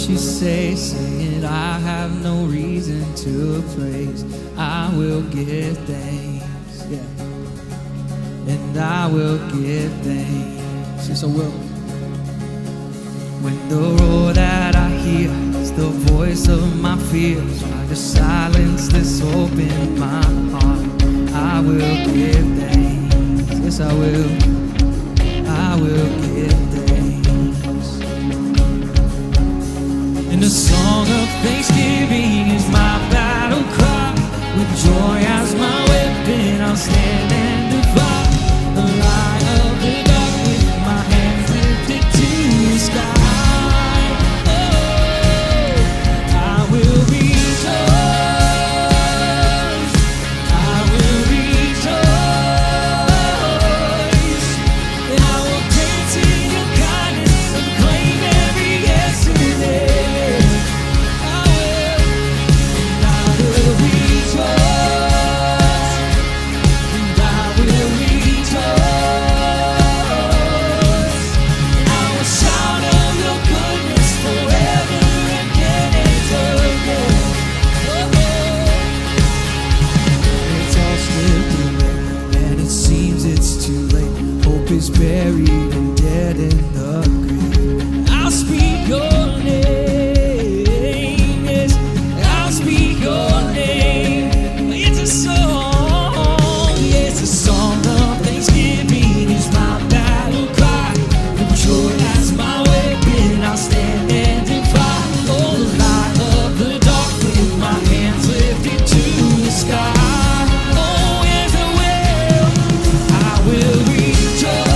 you say, sing it. I have no reason to praise. I will give thanks, yeah. And I will give thanks. Yes, I will. When the roar that I hear is the voice of my fears, try to silence this hope in my heart, I will give thanks. Yes, I will. I will give thanks. And the song of thanksgiving is my battle cry. With joy as my weapon, I'll stand and defy the light of the dark with my hands lifted to the sky. Is buried and dead in the grave. I'll speak your name, yes, I'll speak your name. It's a song, yes, a song of thanksgiving is my battle cry. With joy as my weapon, I'll stand and defy all the light of the dark with my hands lifted to the sky. Oh, yes, I will rejoice.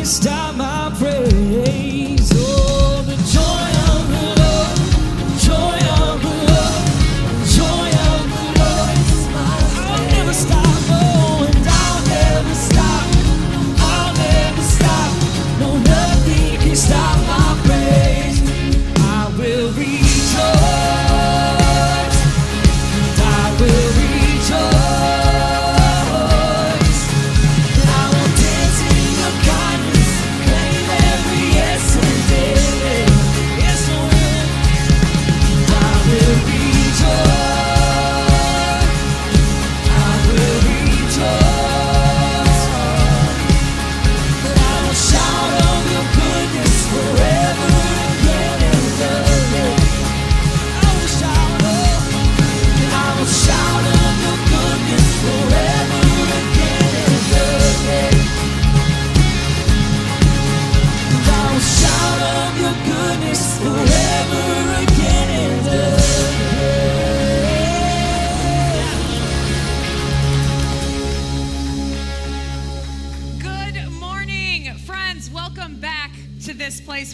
Stop my praise. Oh, the joy of the Lord, the joy of the Lord, the joy of the Lord is my strength. I'll never stop, oh, and I'll never stop. I'll never stop. No, nothing can stop my praise. I will rejoice, and I will rejoice.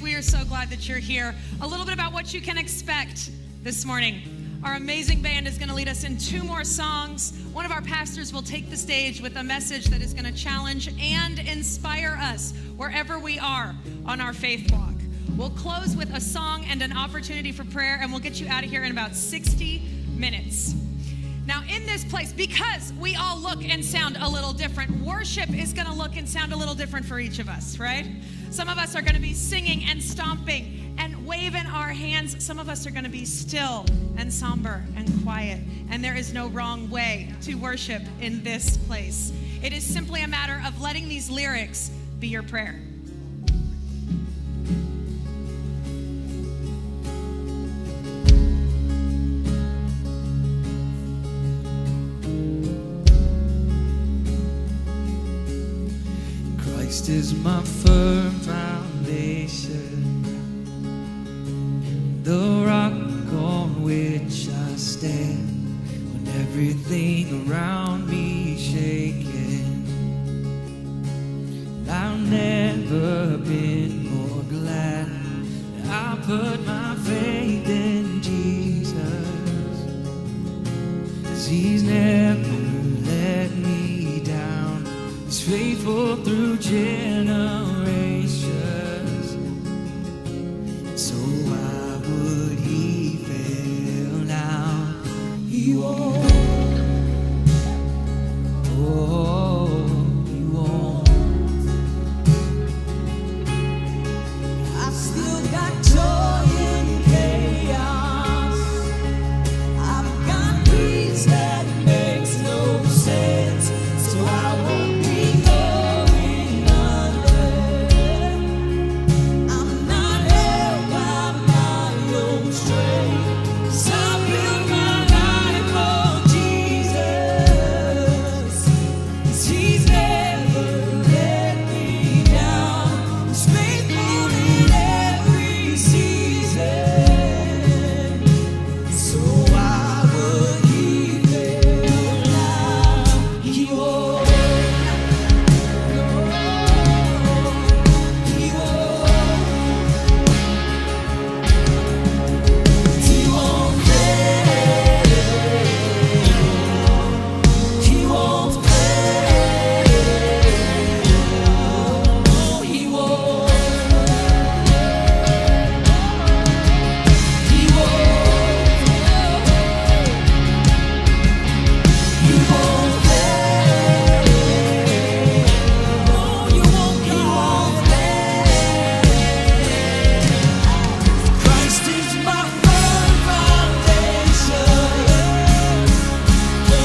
We are so glad that you're here. A little bit about what you can expect this morning. Our amazing band is going to lead us in 2 more songs. One of our pastors will take the stage with a message that is going to challenge and inspire us wherever we are on our faith walk. We'll close with a song and an opportunity for prayer, and we'll get you out of here in about 60 minutes. Now, in this place, because we all look and sound a little different, worship is going to look and sound a little different for each of us, right? Some of us are going to be singing and stomping and waving our hands. Some of us are going to be still and somber and quiet. And there is no wrong way to worship in this place. It is simply a matter of letting these lyrics be your prayer. Christ is my firm foundation, the rock on which I stand when everything around me is shaking. I've never been more glad that I put my faith in Jesus, 'cause He's never let me down. He's faithful through generations. So why would He fail now? He won't. Oh, He won't. I still got joy in chaos. I've got peace that makes no sense. So I won't be going under. I'm not held by my own strength, 'cause I built my life on Jesus. 'Cause He's never let me down. He's faithful in every season. So why would He fail now? He won't. He won't. He won't fail. He won't fail. He won't. He won't He won't fail. No, you won't. He won't fail. Christ is my firm foundation, the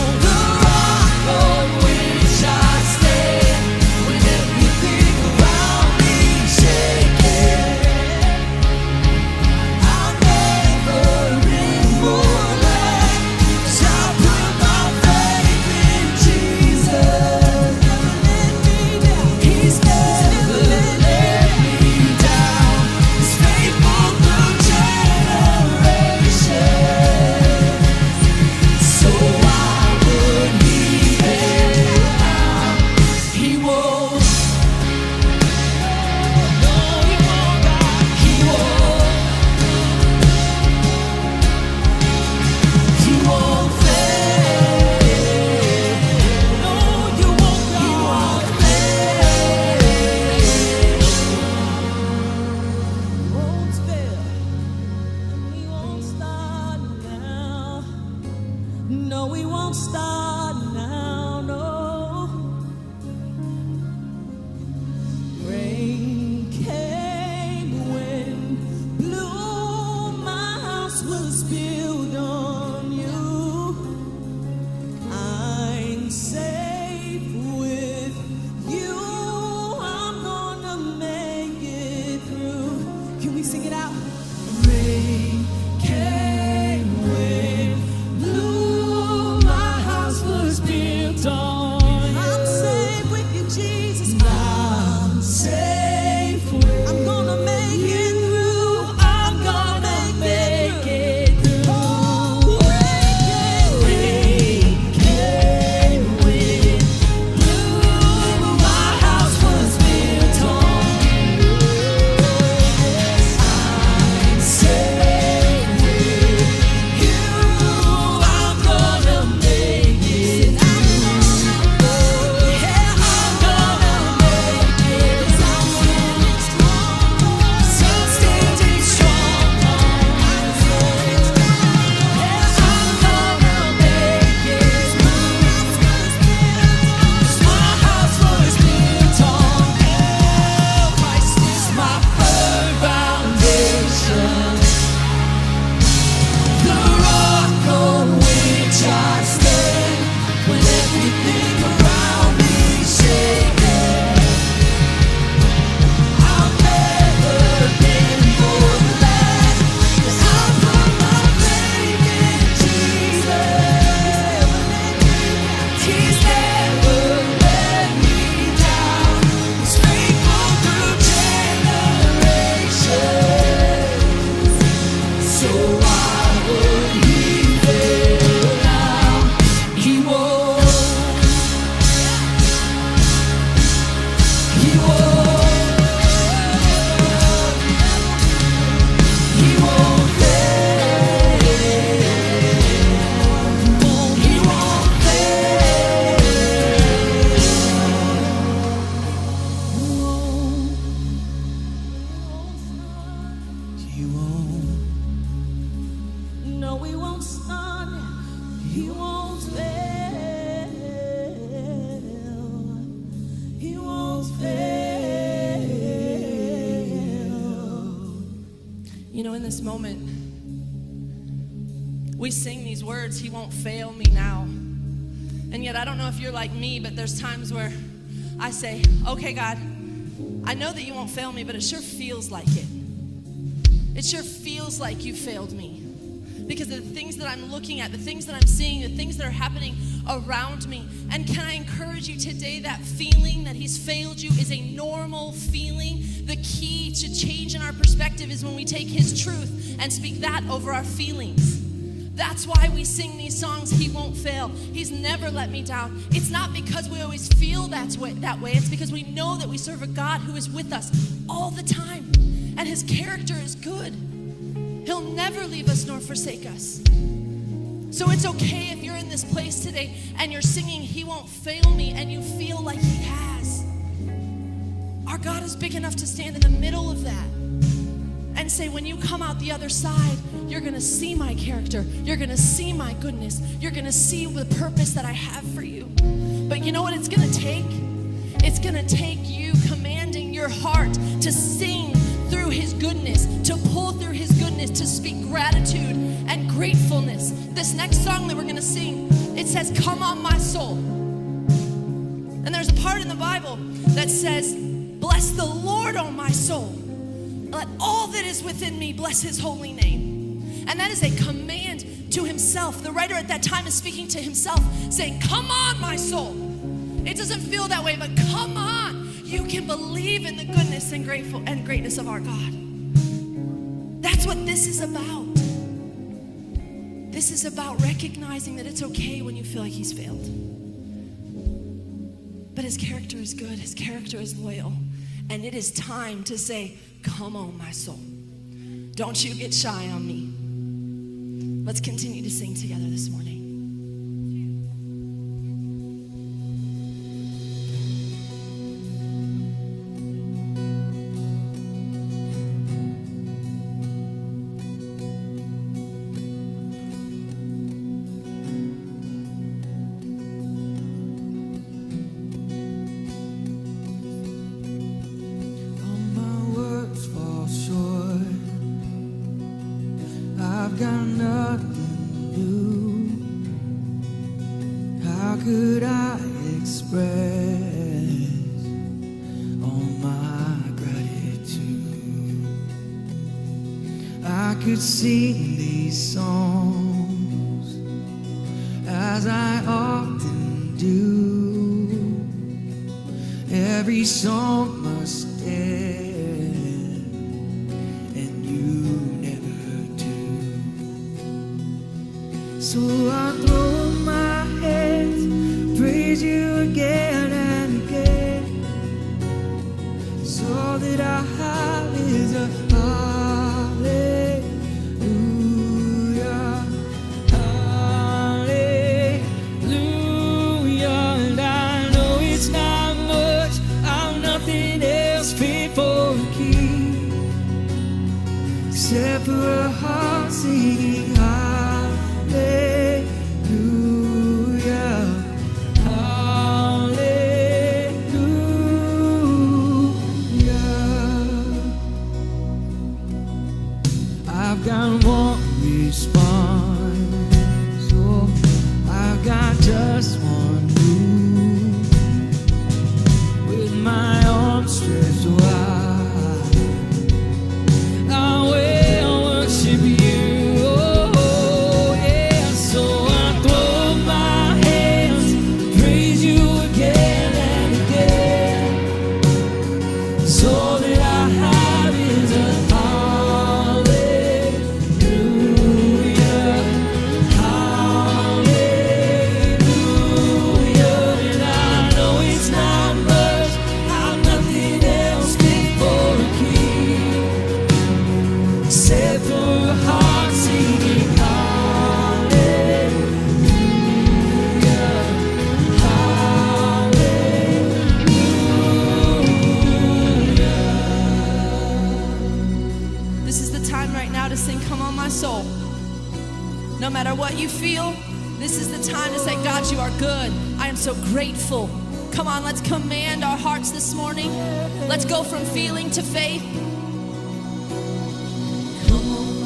rock on which I stand when everything around me is shaking. I've never been more glad, 'cause I put my faith in Jesus. Never let me down. He's never let me down. He's faithful through generations. So why would He fail now? He won't. No, He won't, God. He won't. He won't fail. No, you won't, God. He won't fail. He won't fail. And He won't start now. No, He won't start now. No. Rain came, wind blew, my house was built on you. I'm safe with you. I'm gonna make it through. Can we sing it out? Rain came, wind blew, my house was this moment, we sing these words, He won't fail me now. And yet I don't know if you're like me, but there's times where I say, okay, God, I know that you won't fail me, but it sure feels like it. It sure feels like you failed me. Because of the things that I'm looking at, the things that I'm seeing, the things that are happening around me. And can I encourage you today, that feeling that He's failed you is a normal feeling. The key to change in our perspective is when we take His truth and speak that over our feelings. That's why we sing these songs, He won't fail. He's never let me down. It's not because we always feel that way. It's because we know that we serve a God who is with us all the time. And His character is good. He'll never leave us nor forsake us. So it's okay if you're in this place today and you're singing, He won't fail me, and you feel like He has. Our God is big enough to stand in the middle of that and say, when you come out the other side, you're going to see my character. You're going to see my goodness. You're going to see the purpose that I have for you. But you know what it's going to take? It's going to take you commanding your heart to sing through His goodness, to pull through His goodness, to speak gratitude and gratefulness. This next song that we're going to sing, it says, come on my soul. And there's a part in the Bible that says, bless the Lord, O my soul. Let all that is within me bless His holy name. And that is a command to Himself. The writer at that time is speaking to himself, saying, come on, my soul. It doesn't feel that way, but come on. You can believe in the goodness and greatness of our God. That's what this is about. This is about recognizing that it's okay when you feel like He's failed. But His character is good. His character is loyal. And it is time to say, come on, my soul. Don't you get shy on me. Let's continue to sing together this morning. All my words fall short. I've got nothing new. How could I express all my gratitude? I could sing these songs as I often do. Every song must end, and you never do. So I throw up my hands, praise you again and again. 'Cause all that I have is a hallelujah, hallelujah. And I know it's not much, I'm nothing else fit for a king, except for a heart singing hallelujah, hallelujah. I've got one response, oh, I've got just one move, with my arms stretched wide, I will worship you, oh yeah. So I throw up my hands, praise you again and again. So that I have is a hallelujah, hallelujah. And I know it's not much, I'm nothing else fit for a king, except for a heart singing hallelujah, hallelujah. This is the time right now to sing, come on, my soul. No matter what you feel, this is the time to say, God, you are good. I am so grateful. Come on, let's command our hearts this morning. Let's go from feeling to faith. Come on,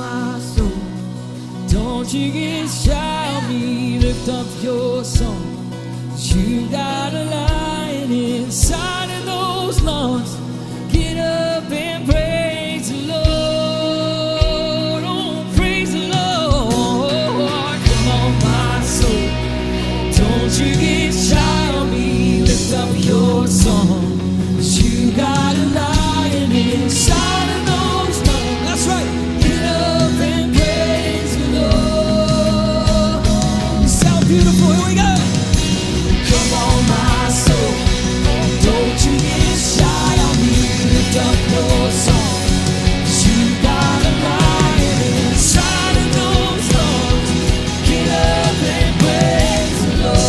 Don't you get shy on me, lift up your song. You got a lion inside of those lungs. Get up and praise the Lord. Oh, praise the Lord. Come on, my soul. Don't you get shy on me, lift up your song. You got a lion inside of those lungs. That's right. Get up and praise the Lord. You sound beautiful. Here we go. Come on, my soul. Don't you get shy on me, lift up your song. You got a lion inside of those lungs. Get up and praise the Lord.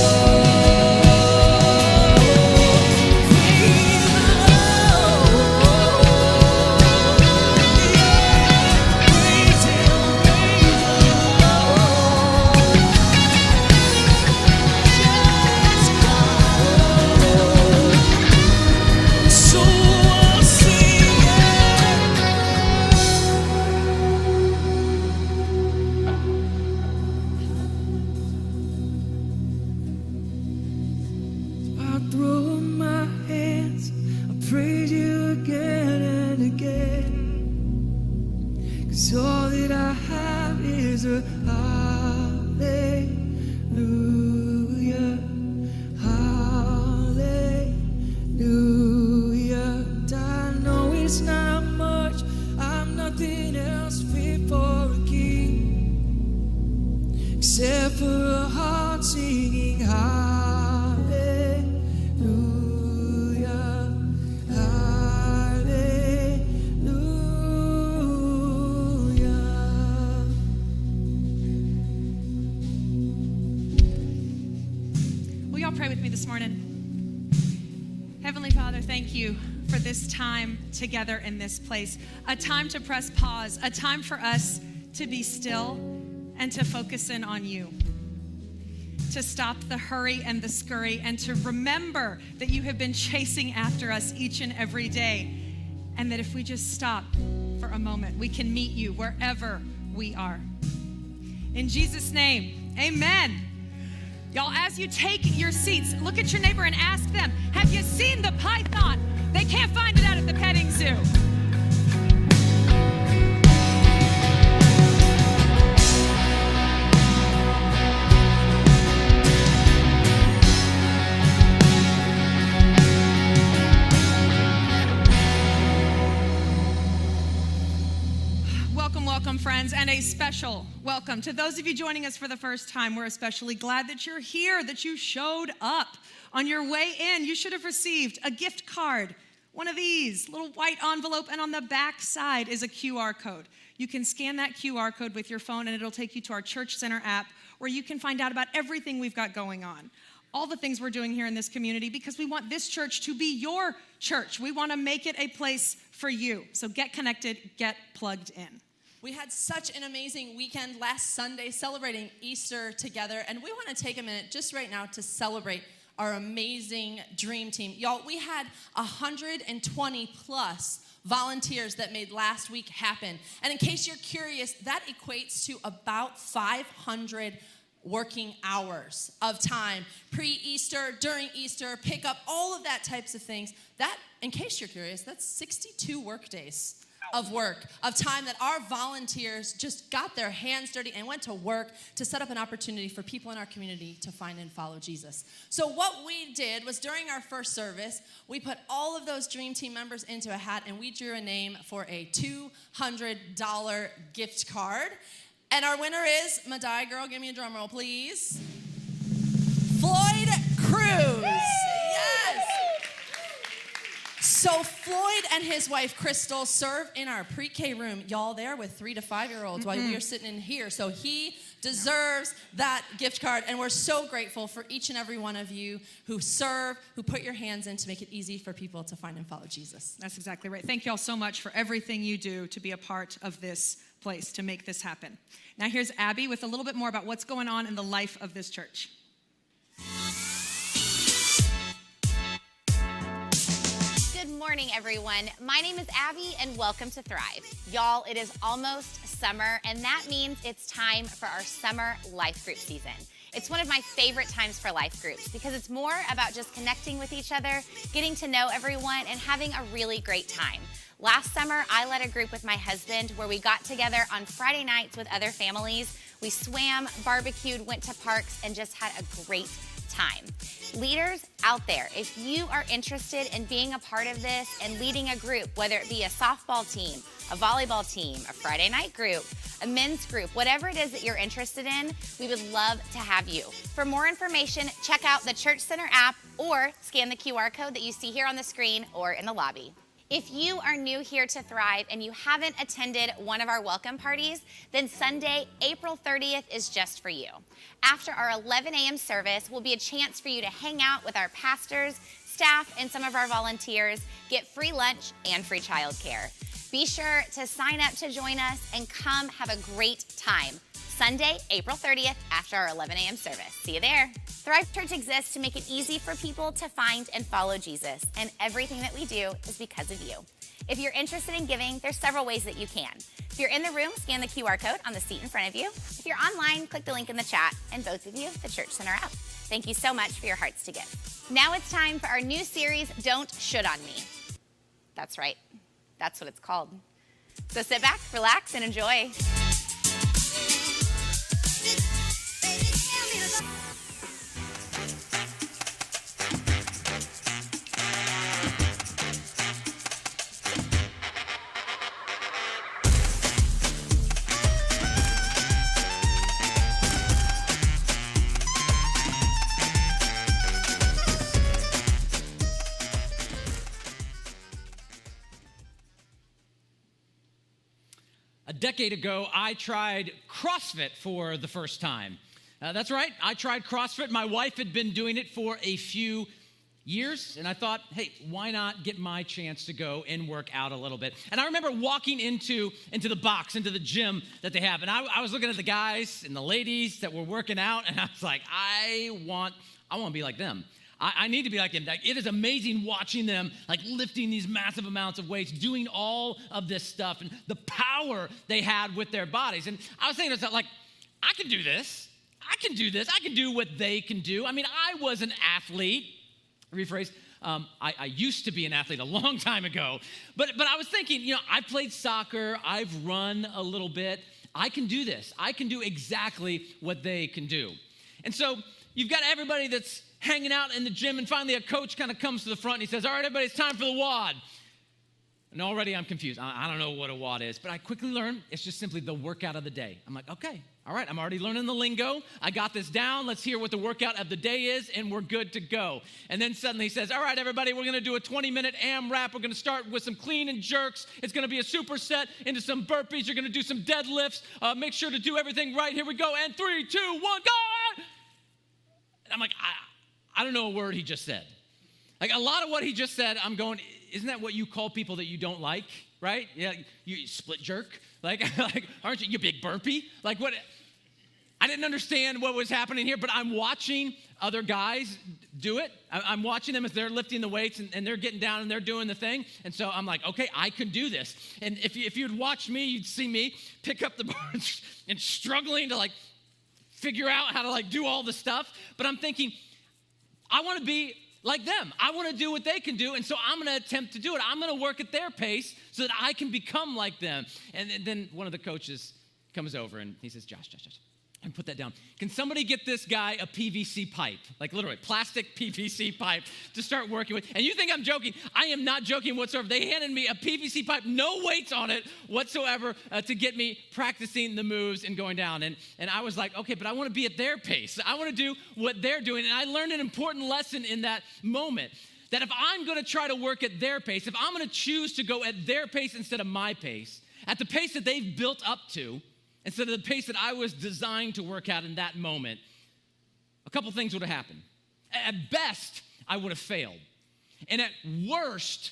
Praise the Lord. Yeah. Praise Him, praise the Lord. Yes, God. So I'll sing it. I throw up my hands, I praise you again and again. 'Cause all that I have is a hallelujah, hallelujah. And I know it's not much, I'm nothing else fit for a king, except for a heart singing hallelujah, hallelujah. Will y'all pray with me this morning? Heavenly Father, thank you for this time together in this place. A time to press pause, a time for us to be still and to focus in on you. To stop the hurry and the scurry and to remember that you have been chasing after us each and every day. And that if we just stop for a moment, we can meet you wherever we are. In Jesus' name, amen. Y'all, as you take your seats, look at your neighbor and ask them, have you seen the python? They can't find it out at the petting zoo. Welcome, friends, and a special welcome to those of you joining us for the first time. We're especially glad that you're here, that you showed up. On your way in, you should have received a gift card, one of these, little white envelope, and on the back side is a QR code. You can scan that QR code with your phone, and it'll take you to our Church Center app, where you can find out about everything we've got going on, all the things we're doing here in this community, because we want this church to be your church. We want to make it a place for you. So get connected, get plugged in. We had such an amazing weekend last Sunday celebrating Easter together, and we want to take a minute just right now to celebrate our amazing dream team. Y'all, we had 120 plus volunteers that made last week happen. And in case you're curious, that equates to about 500 working hours of time, pre-Easter, during Easter, pickup, all of that types of things. That, in case you're curious, that's 62 work days of work, of time that our volunteers just got their hands dirty and went to work to set up an opportunity for people in our community to find and follow Jesus. So what we did was, during our first service, we put all of those dream team members into a hat and we drew a name for a $200 gift card. And our winner is, Madai girl, give me a drum roll, please. Floyd Cruz. Yes. So Floyd and his wife, Crystal, serve in our pre-K room. Y'all there with 3 to 5-year-olds while we are sitting in here. So he deserves that gift card. And we're so grateful for each and every one of you who serve, who put your hands in to make it easy for people to find and follow Jesus. That's exactly right. Thank you all so much for everything you do to be a part of this place, to make this happen. Now here's Abby with a little bit more about what's going on in the life of this church. Good morning, everyone. My name is Abby, and welcome to Thrive. Y'all, it is almost summer, and that means it's time for our summer life group season. It's one of my favorite times for life groups because it's more about just connecting with each other, getting to know everyone, and having a really great time. Last summer, I led a group with my husband where we got together on Friday nights with other families. We swam, barbecued, went to parks, and just had a great time. Leaders out there, if you are interested in being a part of this and leading a group, whether it be a softball team, a volleyball team, a Friday night group, a men's group, whatever it is that you're interested in, we would love to have you. For more information, check out the Church Center app or scan the QR code that you see here on the screen or in the lobby. If you are new here to Thrive and you haven't attended one of our welcome parties, then Sunday, April 30th is just for you. After our 11 a.m. service will be a chance for you to hang out with our pastors, staff, and some of our volunteers, get free lunch and free childcare. Be sure to sign up to join us and come have a great time. Sunday, April 30th after our 11 a.m. service. See you there. Thrive Church exists to make it easy for people to find and follow Jesus, and everything that we do is because of you. If you're interested in giving, there's several ways that you can. If you're in the room, scan the QR code on the seat in front of you. If you're online, click the link in the chat, and both of you, the Church Center app. Thank you so much for your hearts to give. Now it's time for our new series, Don't Should on Me. That's right. That's what it's called. So sit back, relax, and enjoy. A decade ago, I tried CrossFit for the first time. That's right, I tried CrossFit. My wife had been doing it for a few years, and I thought, hey, why not get my chance to go and work out a little bit? And I remember walking into the box, into the gym that they have, and I was looking at the guys and the ladies that were working out, and I was like, I want to be like them. I need to be like them. Like, it is amazing watching them like lifting these massive amounts of weights, doing all of this stuff, and the power they had with their bodies. And I was thinking to myself, like, I can do this. I can do this. I can do what they can do. I mean, I was an athlete. Rephrase. I used to be an athlete a long time ago. But I was thinking, I've played soccer. I've run a little bit. I can do this. I can do exactly what they can do. And so you've got everybody that's hanging out in the gym, and finally a coach kind of comes to the front and he says, all right, everybody, it's time for the WOD. And already I'm confused. I don't know what a WOD is, but I quickly learned it's just simply the workout of the day. I'm like, okay, all right, I'm already learning the lingo. I got this down. Let's hear what the workout of the day is, and we're good to go. And then suddenly he says, all right, everybody, we're going to do a 20-minute AMRAP. We're going to start with some clean and jerks. It's going to be a superset into some burpees. You're going to do some deadlifts. Make sure to do everything right. Here we go. And 3, 2, 1, go! And I'm like, I don't know a word he just said. Like, a lot of what he just said, I'm going, isn't that what you call people that you don't like, right? Yeah, you split jerk. Like aren't you big burpee? Like, what? I didn't understand what was happening here, but I'm watching other guys do it. I'm watching them as they're lifting the weights and they're getting down and they're doing the thing. And so I'm like, okay, I can do this. And if you'd watch me, you'd see me pick up the bar and struggling to like figure out how to like do all the stuff. But I'm thinking, I want to be like them. I want to do what they can do, and so I'm going to attempt to do it. I'm going to work at their pace so that I can become like them. And then one of the coaches comes over, and he says, Josh, and put that down. Can somebody get this guy a PVC pipe, like literally plastic PVC pipe to start working with? And you think I'm joking. I am not joking whatsoever. They handed me a PVC pipe, no weights on it whatsoever, to get me practicing the moves and going down. And I was like, okay, but I want to be at their pace. I want to do what they're doing. And I learned an important lesson in that moment, that if I'm going to try to work at their pace, if I'm going to choose to go at their pace instead of my pace, at the pace that they've built up to, instead of the pace that I was designed to work at in that moment, a couple things would have happened. At best, I would have failed. And at worst,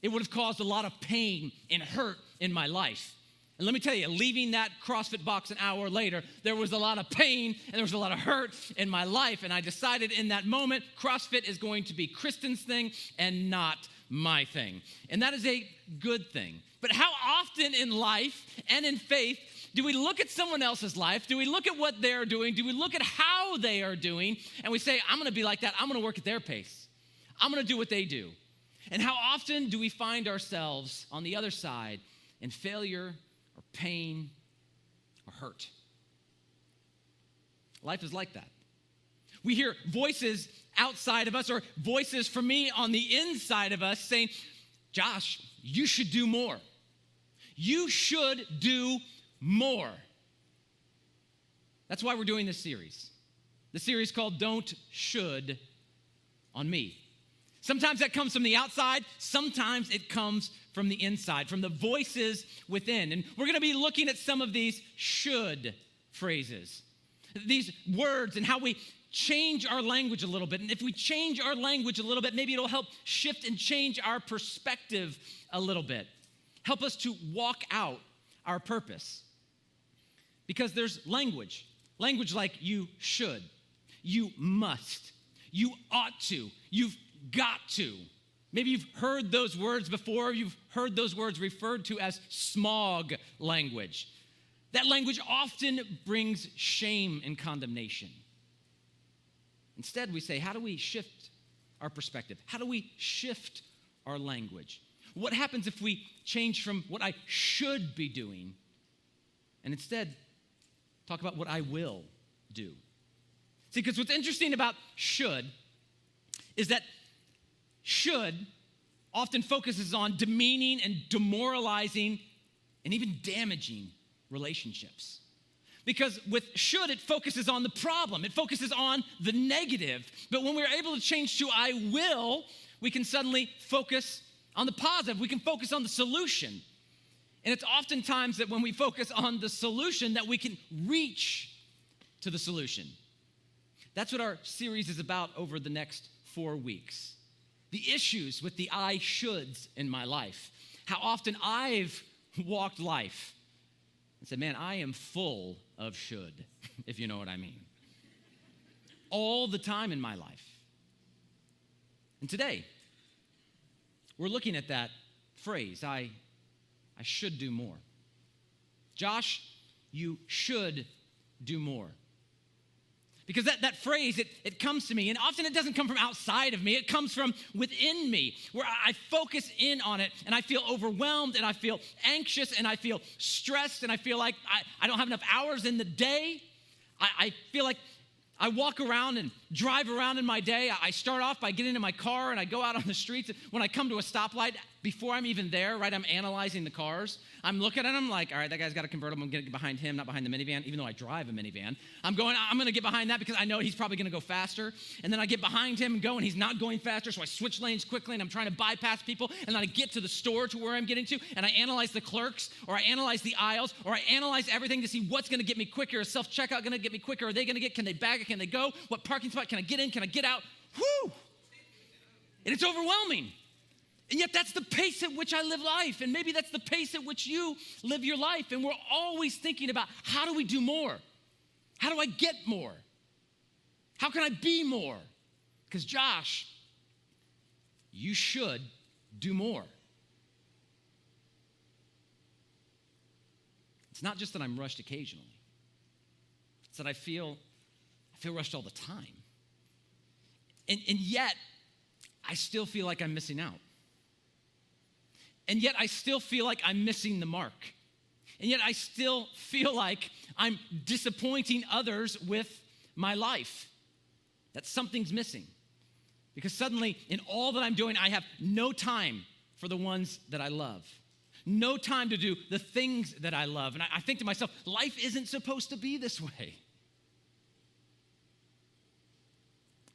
it would have caused a lot of pain and hurt in my life. And let me tell you, leaving that CrossFit box an hour later, there was a lot of pain and there was a lot of hurt in my life. And I decided in that moment, CrossFit is going to be Kristen's thing and not my thing. And that is a good thing. But how often in life and in faith do we look at someone else's life? Do we look at what they're doing? Do we look at how they are doing? And we say, I'm going to be like that. I'm going to work at their pace. I'm going to do what they do. And how often do we find ourselves on the other side in failure or pain or hurt? Life is like that. We hear voices outside of us or voices from me on the inside of us saying, Josh, you should do more. You should do more. That's why we're doing this series. The series called Don't Should on Me. Sometimes that comes from the outside. Sometimes it comes from the inside, from the voices within. And we're going to be looking at some of these should phrases, these words and how we change our language a little bit. And if we change our language a little bit, maybe it'll help shift and change our perspective a little bit. Help us to walk out our purpose. Because there's language like you should, you must, you ought to, you've got to. Maybe you've heard those words before. You've heard those words referred to as smog language. That language often brings shame and condemnation. Instead, we say, how do we shift our perspective? How do we shift our language? What happens if we change from what I should be doing and instead talk about what I will do? See, because what's interesting about should is that should often focuses on demeaning and demoralizing and even damaging relationships. Because with should, it focuses on the problem. It focuses on the negative. But when we're able to change to I will, we can suddenly focus on the positive. We can focus on the solution. And it's oftentimes that when we focus on the solution that we can reach to the solution. That's what our series is about over the next 4 weeks. The issues with the I shoulds in my life. How often I've walked life and said, man, I am full of should, if you know what I mean. All the time in my life. And today, we're looking at that phrase, I should do more. Josh, you should do more. Because that phrase, it comes to me, and often it doesn't come from outside of me, it comes from within me, where I focus in on it, and I feel overwhelmed, and I feel anxious, and I feel stressed, and I feel like I don't have enough hours in the day. I feel like I walk around and drive around in my day. I start off by getting in my car, and I go out on the streets. When I come to a stoplight, before I'm even there, right, I'm analyzing the cars. I'm looking at them like, all right, that guy's got a convertible. I'm going to get behind him, not behind the minivan, even though I drive a minivan. I'm going to get behind that because I know he's probably going to go faster. And then I get behind him and go, and he's not going faster, so I switch lanes quickly, and I'm trying to bypass people. And then I get to the store to where I'm getting to, and I analyze the clerks, or I analyze the aisles, or I analyze everything to see what's going to get me quicker. Is self-checkout going to get me quicker? Are they going to can they bag it? Can they go? What parking spot can I get in? Can I get out? Whoo! And it's overwhelming. And yet that's the pace at which I live life. And maybe that's the pace at which you live your life. And we're always thinking about, how do we do more? How do I get more? How can I be more? Because Josh, you should do more. It's not just that I'm rushed occasionally. It's that I feel rushed all the time. And yet, I still feel like I'm missing out. And yet I still feel like I'm missing the mark. And yet I still feel like I'm disappointing others with my life. That something's missing. Because suddenly, in all that I'm doing, I have no time for the ones that I love. No time to do the things that I love. And I think to myself, life isn't supposed to be this way.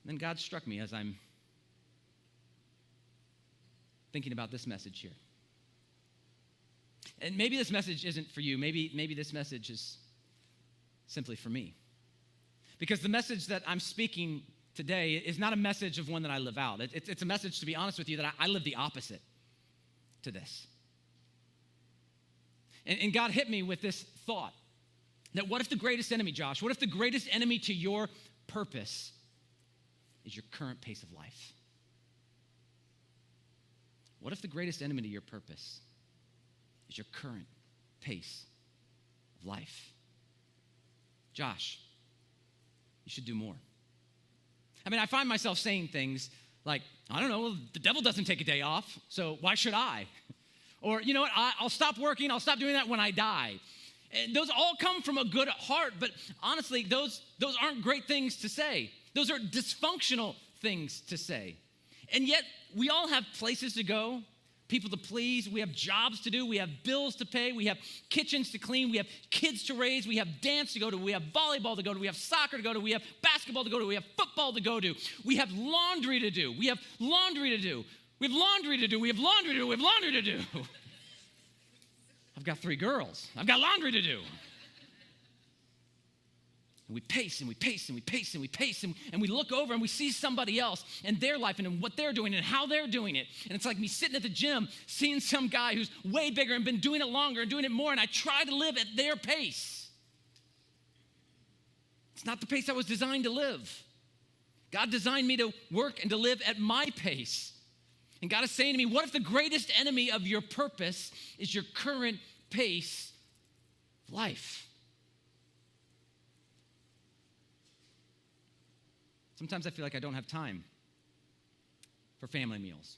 Then God struck me as I'm thinking about this message here. And maybe this message isn't for you. Maybe this message is simply for me. Because the message that I'm speaking today is not a message of one that I live out. It's a message, to be honest with you, that I live the opposite to this. And God hit me with this thought, that what if the greatest enemy, Josh, what if the greatest enemy to your purpose is your current pace of life? What if the greatest enemy to your purpose is your current pace of life? Josh, you should do more. I mean, I find myself saying things like, I don't know, well, the devil doesn't take a day off, so why should I? Or, you know what, I'll stop working, I'll stop doing that when I die. And those all come from a good heart, but honestly, those aren't great things to say. Those are dysfunctional things to say. And yet, we all have places to go, people to please, we have jobs to do, we have bills to pay, we have kitchens to clean, we have kids to raise, we have dance to go to, we have volleyball to go to, we have soccer to go to, we have basketball to go to, we have football to go to, we have laundry to do, we have laundry to do, we have laundry to do, we have laundry to do, we have laundry to do. I've got 3 girls, I've got laundry to do. And we pace and we pace and we pace and we pace and we look over and we see somebody else and their life and what they're doing and how they're doing it. And it's like me sitting at the gym, seeing some guy who's way bigger and been doing it longer and doing it more, and I try to live at their pace. It's not the pace I was designed to live. God designed me to work and to live at my pace. And God is saying to me, what if the greatest enemy of your purpose is your current pace of life? Sometimes I feel like I don't have time for family meals.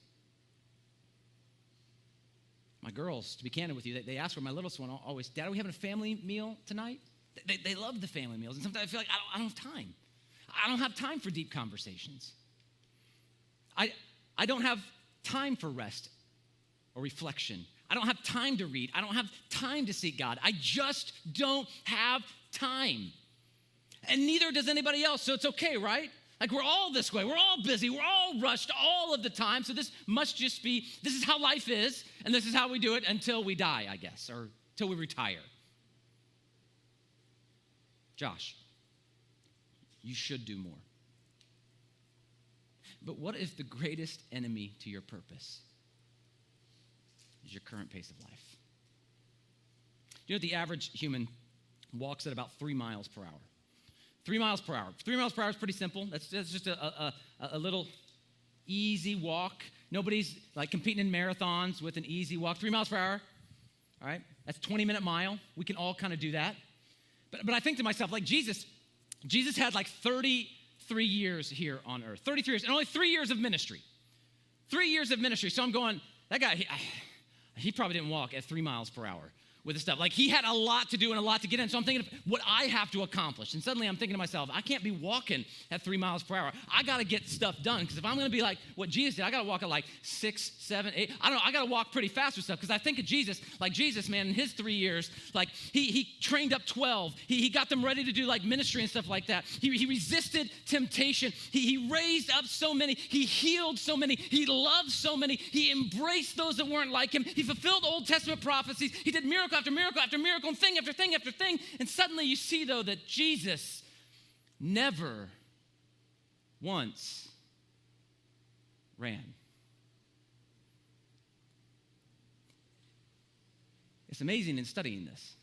My girls, to be candid with you, they ask for my littlest one always, Dad, are we having a family meal tonight? They love the family meals. And sometimes I feel like I don't have time. I don't have time for deep conversations. I don't have time for rest or reflection. I don't have time to read. I don't have time to seek God. I just don't have time. And neither does anybody else, so it's okay, right? Like, we're all this way. We're all busy. We're all rushed all of the time. So this must just be, this is how life is, and this is how we do it until we die, I guess, or until we retire. Josh, you should do more. But what if the greatest enemy to your purpose is your current pace of life? You know, the average human walks at about 3 miles per hour. 3 miles per hour. 3 miles per hour is pretty simple. That's just a little easy walk. Nobody's like competing in marathons with an easy walk. 3 miles per hour, all right? That's 20-minute mile. We can all kind of do that. But I think to myself, like Jesus had like 33 years here on earth. 33 years, and only 3 years of ministry. 3 years of ministry. So I'm going, that guy, he probably didn't walk at 3 miles per hour with his stuff. Like, he had a lot to do and a lot to get in. So I'm thinking of what I have to accomplish. And suddenly I'm thinking to myself, I can't be walking at 3 miles per hour. I got to get stuff done. Because if I'm going to be like what Jesus did, I got to walk at like 6, 7, 8. I don't know. I got to walk pretty fast with stuff. Because I think of Jesus, like Jesus, man, in his 3 years, like he trained up 12. He got them ready to do like ministry and stuff like that. He resisted temptation. He raised up so many. He healed so many. He loved so many. He embraced those that weren't like him. He fulfilled Old Testament prophecies. He did miracle after miracle after miracle and thing after thing after thing. And suddenly you see, though, that Jesus never once ran. It's amazing in studying this.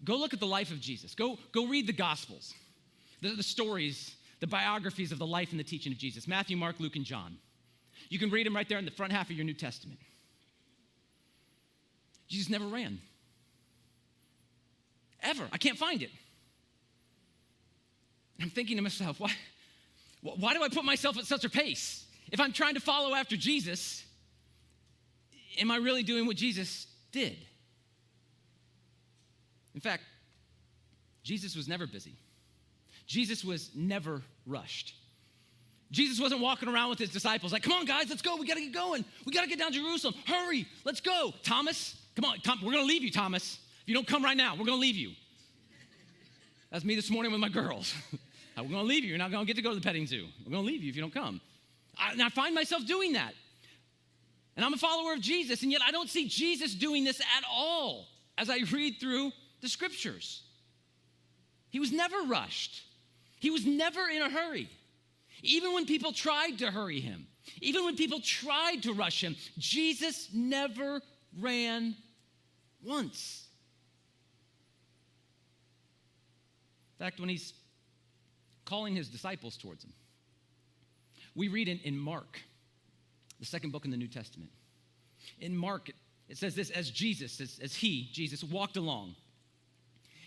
Go look at the life of Jesus. Go read the Gospels, the stories, the biographies of the life and the teaching of Jesus. Matthew, Mark, Luke, and John. You can read them right there in the front half of your New Testament. Jesus never ran. Ever. I can't find it. I'm thinking to myself, why do I put myself at such a pace? If I'm trying to follow after Jesus, am I really doing what Jesus did? In fact, Jesus was never busy. Jesus was never rushed. Jesus wasn't walking around with his disciples like, come on, guys, let's go. We got to get going. We got to get down to Jerusalem. Hurry, let's go. Thomas, come on. We're going to leave you, Thomas. If you don't come right now, we're going to leave you. That's me this morning with my girls. We're going to leave you. You're not going to get to go to the petting zoo. We're going to leave you if you don't come. And I find myself doing that. And I'm a follower of Jesus, and yet I don't see Jesus doing this at all as I read through the scriptures. He was never rushed. He was never in a hurry. Even when people tried to hurry him, even when people tried to rush him, Jesus never ran once. In fact, when he's calling his disciples towards him, we read in Mark the second book in the New Testament. In Mark, it says this, as Jesus, walked along,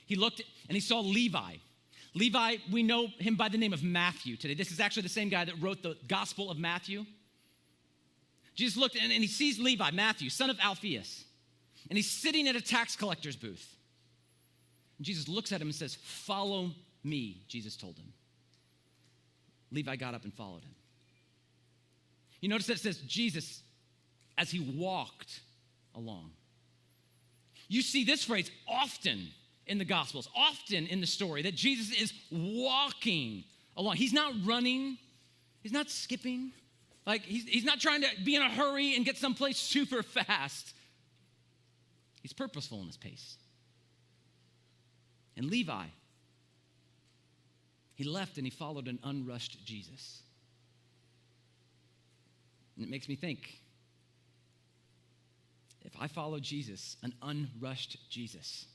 he looked and he saw Levi. Levi, we know him by the name of Matthew today. This is actually the same guy that wrote the Gospel of Matthew. Jesus looked and he sees Levi, Matthew, son of Alphaeus, and he's sitting at a tax collector's booth. And Jesus looks at him and says, "Follow me," Jesus told him. Levi got up and followed him. You notice that it says Jesus as he walked along. You see this phrase often in the Gospels, often in the story, that Jesus is walking along. He's not running. He's not skipping. Like, he's not trying to be in a hurry and get someplace super fast. He's purposeful in his pace. And Levi, he left and he followed an unrushed Jesus. And it makes me think, if I follow Jesus, an unrushed Jesus,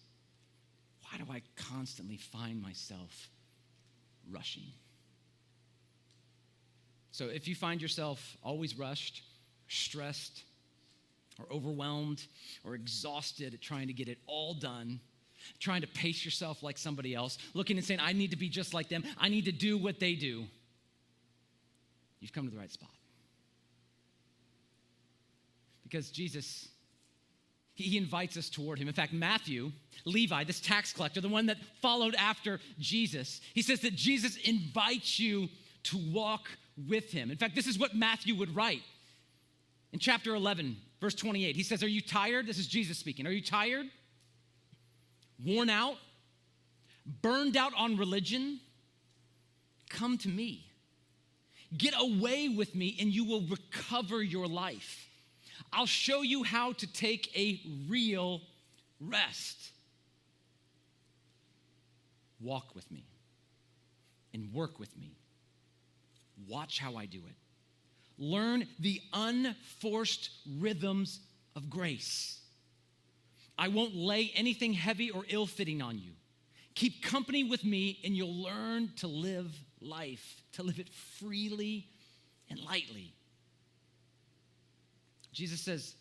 why do I constantly find myself rushing? So if you find yourself always rushed, stressed, or overwhelmed, or exhausted at trying to get it all done, trying to pace yourself like somebody else, looking and saying, I need to be just like them, I need to do what they do, you've come to the right spot. Because Jesus, he invites us toward him. In fact, Matthew, Levi, this tax collector, the one that followed after Jesus, he says that Jesus invites you to walk with him. In fact, this is what Matthew would write. In chapter 11, verse 28, he says, "Are you tired?" This is Jesus speaking. "Are you tired? Worn out? Burned out on religion? Come to me. Get away with me and you will recover your life. I'll show you how to take a real rest. Walk with me and work with me. Watch how I do it. Learn the unforced rhythms of grace. I won't lay anything heavy or ill-fitting on you. Keep company with me and you'll learn to live life, to live it freely and lightly." Jesus says,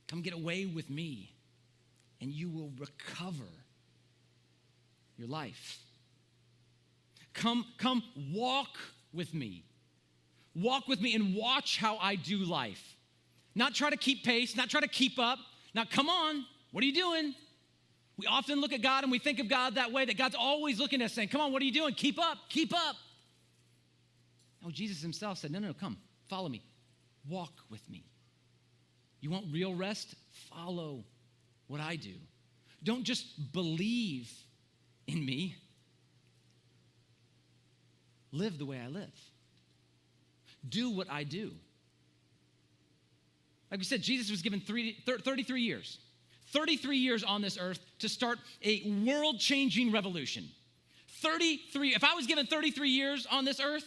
come get away with me and you will recover your life. Come walk with me. Walk with me and watch how I do life. Not try to keep pace, not try to keep up. Now, come on, what are you doing? We often look at God and we think of God that way, that God's always looking at us saying, come on, what are you doing? Keep up, keep up. No, Jesus himself said, no, come, follow me. Walk with me. You want real rest? Follow what I do. Don't just believe in me. Live the way I live. Do what I do. Like we said, Jesus was given 33 years. 33 years on this earth to start a world-changing revolution. 33, if I was given 33 years on this earth,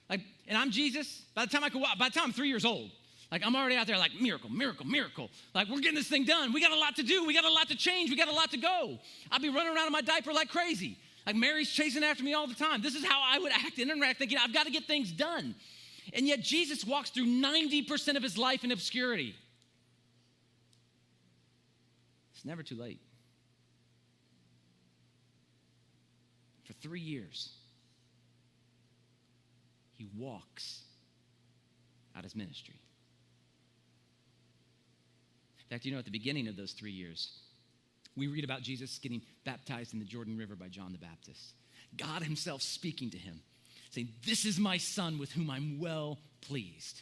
and I'm Jesus, by the time I'm 3 years old, I'm already out there miracle, miracle, miracle. We're getting this thing done. We got a lot to do. We got a lot to change. We got a lot to go. I'd be running around in my diaper like crazy. Mary's chasing after me all the time. This is how I would act and interact, thinking I've got to get things done. And yet Jesus walks through 90% of his life in obscurity. It's never too late. For 3 years, he walks out his ministry. In fact, at the beginning of those 3 years, we read about Jesus getting baptized in the Jordan River by John the Baptist. God himself speaking to him, saying, "This is my son with whom I'm well pleased."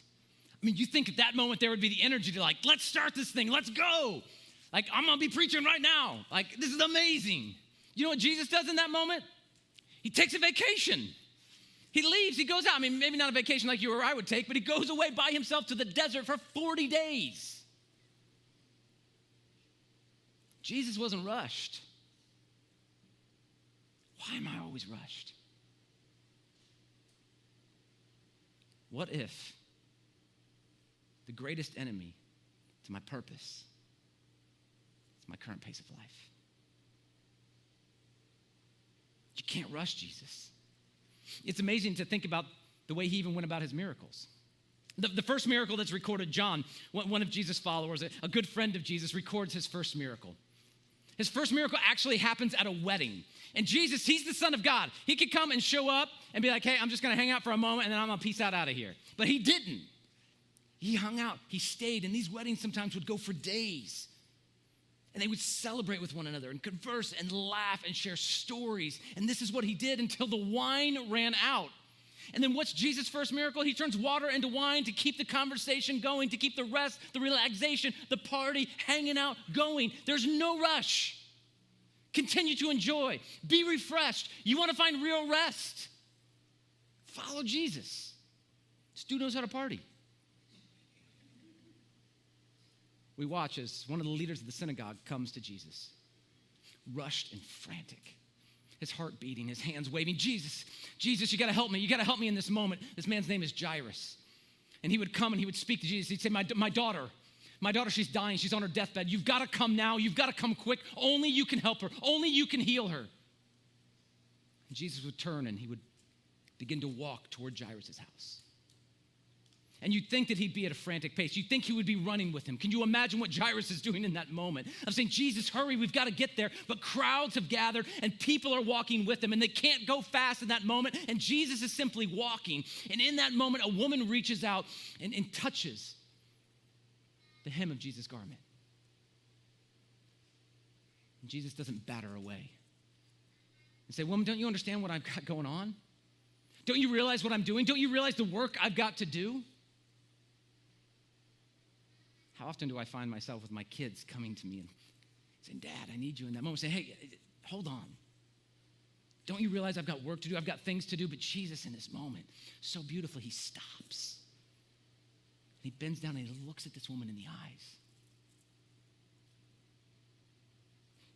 You think at that moment there would be the energy to let's start this thing, let's go. I'm gonna be preaching right now. This is amazing. You know what Jesus does in that moment? He takes a vacation. He leaves, he goes out. Maybe not a vacation like you or I would take, but he goes away by himself to the desert for 40 days. Jesus wasn't rushed. Why am I always rushed? What if the greatest enemy to my purpose is my current pace of life? You can't rush Jesus. It's amazing to think about the way he even went about his miracles. The first miracle that's recorded, John, one of Jesus' followers, a good friend of Jesus, records his first miracle. His first miracle actually happens at a wedding. And Jesus, he's the Son of God. He could come and show up and be like, hey, I'm just going to hang out for a moment and then I'm going to peace out of here. But he didn't. He hung out. He stayed. And these weddings sometimes would go for days. And they would celebrate with one another and converse and laugh and share stories. And this is what he did until the wine ran out. And then what's Jesus' first miracle? He turns water into wine to keep the conversation going, to keep the rest, the relaxation, the party, hanging out going. There's no rush. Continue to enjoy. Be refreshed. You want to find real rest? Follow Jesus. This dude knows how to party. We watch as one of the leaders of the synagogue comes to Jesus, rushed and frantic, his heart beating, his hands waving. Jesus, you got to help me. You got to help me in this moment. This man's name is Jairus. And he would come and he would speak to Jesus. He'd say, my daughter, she's dying. She's on her deathbed. You've got to come now. You've got to come quick. Only you can help her. Only you can heal her. And Jesus would turn and he would begin to walk toward Jairus' house. And you'd think that he'd be at a frantic pace. You'd think he would be running with him. Can you imagine what Jairus is doing in that moment? I'm saying, Jesus, hurry, we've got to get there. But crowds have gathered and people are walking with him and they can't go fast in that moment. And Jesus is simply walking. And in that moment, a woman reaches out and touches the hem of Jesus' garment. And Jesus doesn't bat her away. And say, woman, don't you understand what I've got going on? Don't you realize what I'm doing? Don't you realize the work I've got to do? How often do I find myself with my kids coming to me and saying, Dad, I need you in that moment. Say, hey, hold on. Don't you realize I've got work to do? I've got things to do. But Jesus in this moment, so beautifully, he stops. And he bends down and he looks at this woman in the eyes.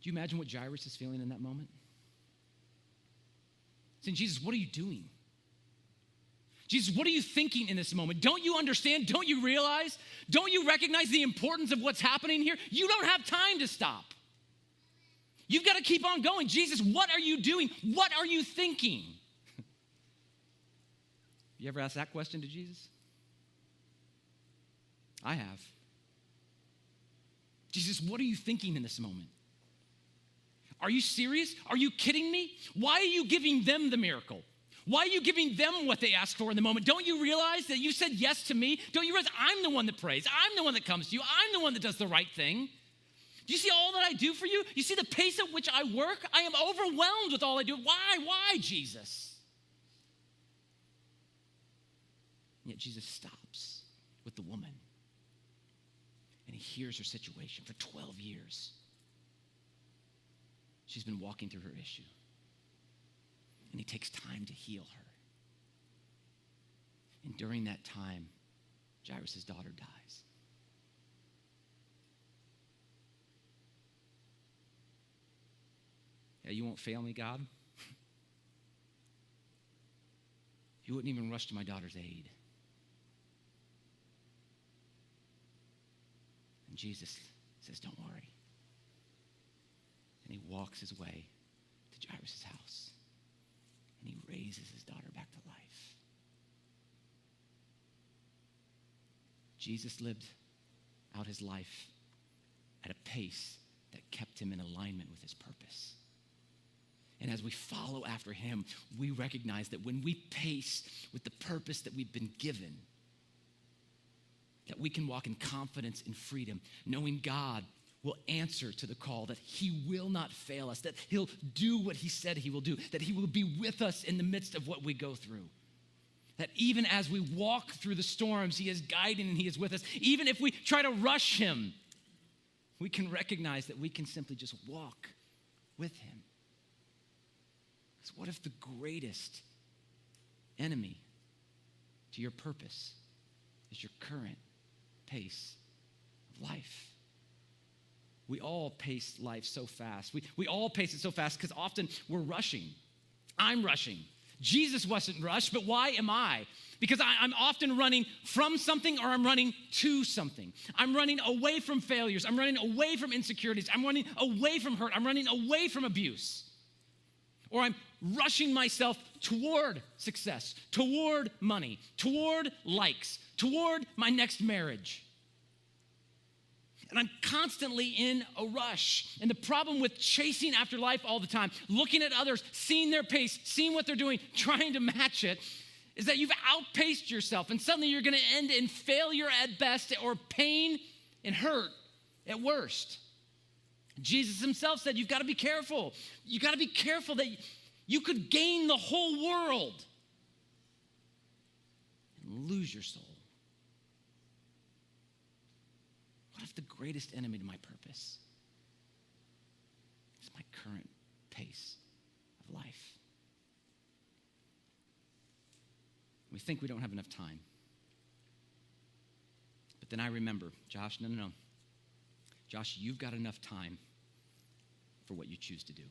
Do you imagine what Jairus is feeling in that moment? Saying, Jesus, what are you doing? Jesus, what are you thinking in this moment? Don't you understand? Don't you realize? Don't you recognize the importance of what's happening here? You don't have time to stop. You've got to keep on going. Jesus, what are you doing? What are you thinking? You ever asked that question to Jesus? I have. Jesus, what are you thinking in this moment? Are you serious? Are you kidding me? Why are you giving them the miracle? Why are you giving them what they ask for in the moment? Don't you realize that you said yes to me? Don't you realize I'm the one that prays? I'm the one that comes to you. I'm the one that does the right thing. Do you see all that I do for you? You see the pace at which I work? I am overwhelmed with all I do. Why, Jesus? And yet Jesus stops with the woman. And he hears her situation. For 12 years, she's been walking through her issue. And he takes time to heal her. And during that time, Jairus' daughter dies. Yeah, you won't fail me, God? You wouldn't even rush to my daughter's aid. And Jesus says, don't worry. And he walks his way to Jairus' house. And he raises his daughter back to life. Jesus lived out his life at a pace that kept him in alignment with his purpose. And as we follow after him, we recognize that when we pace with the purpose that we've been given, that we can walk in confidence and freedom, knowing God will answer to the call, that he will not fail us, that he'll do what he said he will do, that he will be with us in the midst of what we go through. That even as we walk through the storms, he is guiding and he is with us. Even if we try to rush him, we can recognize that we can simply just walk with him. Because what if the greatest enemy to your purpose is your current pace of life? We all pace life so fast. We all pace it so fast because often we're rushing. I'm rushing. Jesus wasn't rushed, but why am I? Because I'm often running from something or I'm running to something. I'm running away from failures. I'm running away from insecurities. I'm running away from hurt. I'm running away from abuse. Or I'm rushing myself toward success, toward money, toward likes, toward my next marriage. And I'm constantly in a rush. And the problem with chasing after life all the time, looking at others, seeing their pace, seeing what they're doing, trying to match it, is that you've outpaced yourself. And suddenly you're going to end in failure at best or pain and hurt at worst. Jesus himself said, you've got to be careful. You've got to be careful that you could gain the whole world and lose your soul. What if the greatest enemy to my purpose is my current pace of life? We think we don't have enough time. But then I remember, Josh, no. Josh, you've got enough time for what you choose to do.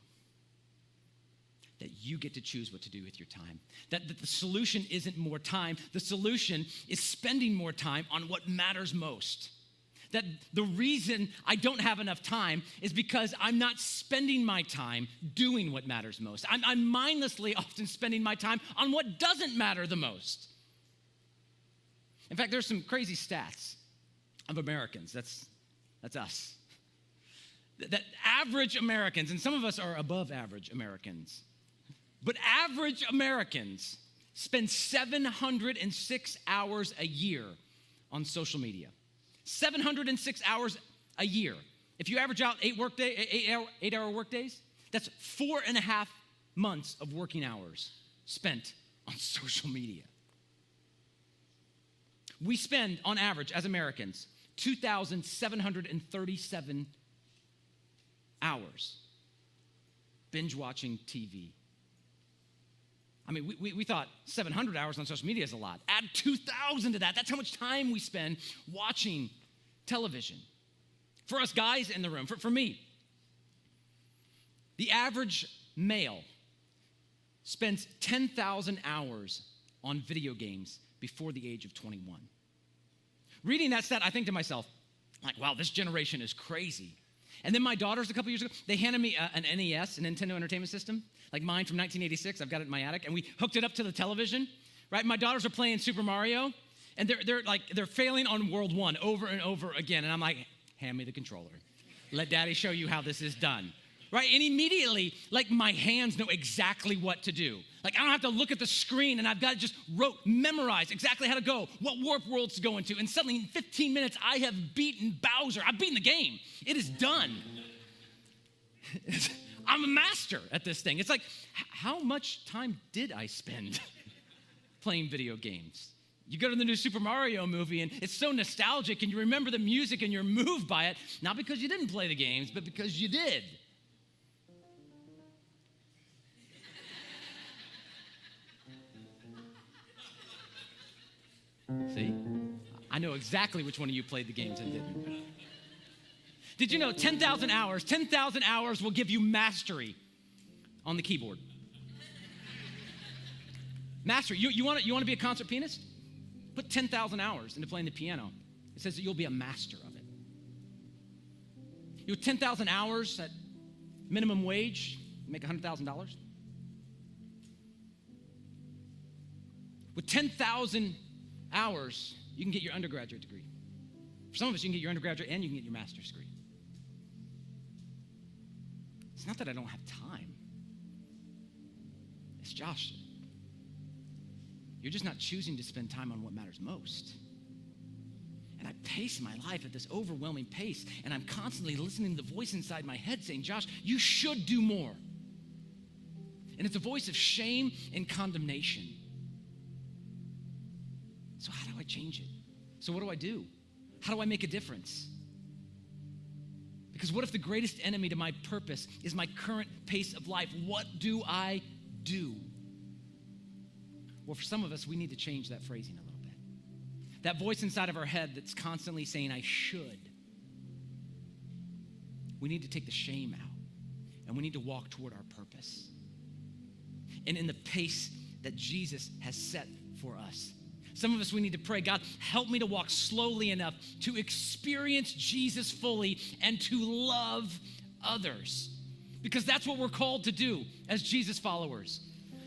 That you get to choose what to do with your time. That the solution isn't more time. The solution is spending more time on what matters most. That the reason I don't have enough time is because I'm not spending my time doing what matters most. I'm mindlessly often spending my time on what doesn't matter the most. In fact, there's some crazy stats of Americans. That's us. That average Americans, and some of us are above average Americans, but average Americans spend 706 hours a year on social media. 706 hours a year. If you average out 8-hour work days, that's 4.5 months of working hours spent on social media. We spend, on average, as Americans, 2,737 hours binge watching TV. I mean, we thought 700 hours on social media is a lot. Add 2,000 to that. That's how much time we spend watching television. For us guys in the room, for me, the average male spends 10,000 hours on video games before the age of 21. Reading that stat, I think to myself, like, wow, this generation is crazy. And then my daughters, a couple years ago, they handed me an NES, a Nintendo Entertainment System, like mine from 1986. I've got it in my attic, and we hooked it up to the television, right? My daughters are playing Super Mario, and they're failing on World 1 over and over again. And I'm like, hand me the controller. Let daddy show you how this is done, right? And immediately, like, my hands know exactly what to do. Like, I don't have to look at the screen, and I've got to just memorize exactly how to go, what warp worlds to go into. And suddenly, in 15 minutes, I have beaten Bowser. I've beaten the game. It is done. I'm a master at this thing. It's like, how much time did I spend playing video games? You go to the new Super Mario movie, and it's so nostalgic, and you remember the music, and you're moved by it, not because you didn't play the games, but because you did. See? I know exactly which one of you played the games and didn't. Did you know 10,000 hours will give you mastery on the keyboard? Mastery. You want to be a concert pianist? Put 10,000 hours into playing the piano. It says that you'll be a master of it. You have 10,000 hours at minimum wage, you make $100,000. With 10,000 hours, you can get your undergraduate degree. For some of us, you can get your undergraduate and you can get your master's degree. It's not that I don't have time. It's Josh. You're just not choosing to spend time on what matters most. And I pace my life at this overwhelming pace, and I'm constantly listening to the voice inside my head saying, Josh, you should do more. And it's a voice of shame and condemnation. So how do I change it? So what do I do? How do I make a difference? Because what if the greatest enemy to my purpose is my current pace of life? What do I do? Well, for some of us, we need to change that phrasing a little bit. That voice inside of our head that's constantly saying, I should. We need to take the shame out, and we need to walk toward our purpose. And in the pace that Jesus has set for us. Some of us, we need to pray, God, help me to walk slowly enough to experience Jesus fully and to love others. because that's what we're called to do as Jesus followers,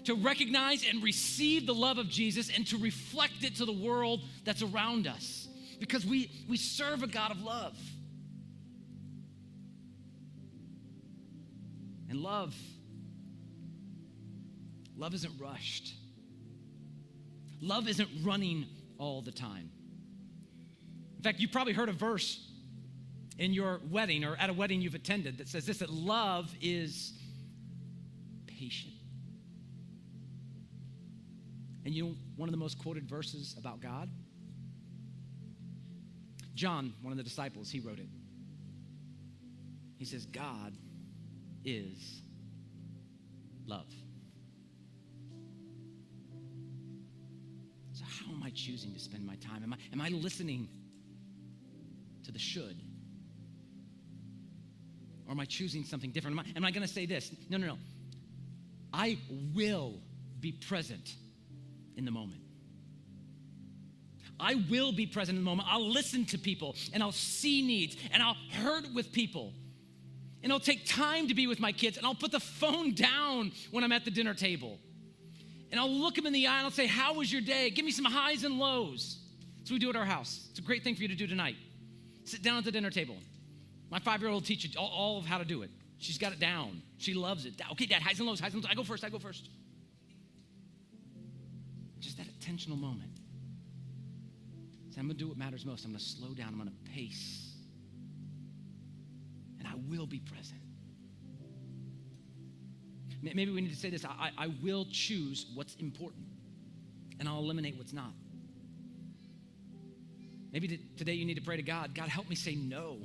to recognize and receive the love of Jesus and to reflect it to the world that's around us, because we serve a God of love. And love isn't rushed. Love isn't running all the time. In fact, you've probably heard a verse in your wedding or at a wedding you've attended that says this, that love is patient. And you know one of the most quoted verses about God? John, one of the disciples, he wrote it. He says, God is love. So how am I choosing to spend my time? Am I listening to the should? Or am I choosing something different? Am I going to say this? No. I will be present in the moment. I will be present in the moment. I'll listen to people and I'll see needs and I'll hurt with people. And I'll take time to be with my kids and I'll put the phone down when I'm at the dinner table. And I'll look them in the eye and I'll say, how was your day? Give me some highs and lows. That's what we do at our house. It's a great thing for you to do tonight. Sit down at the dinner table. My 5-year-old will teach you all of how to do it. She's got it down. She loves it. Okay, Dad, highs and lows, highs and lows. I go first. Just that intentional moment. So I'm going to do what matters most. I'm going to slow down. I'm going to pace. And I will be present. Maybe we need to say this. I will choose what's important. And I'll eliminate what's not. Maybe today you need to pray to God. God, help me say no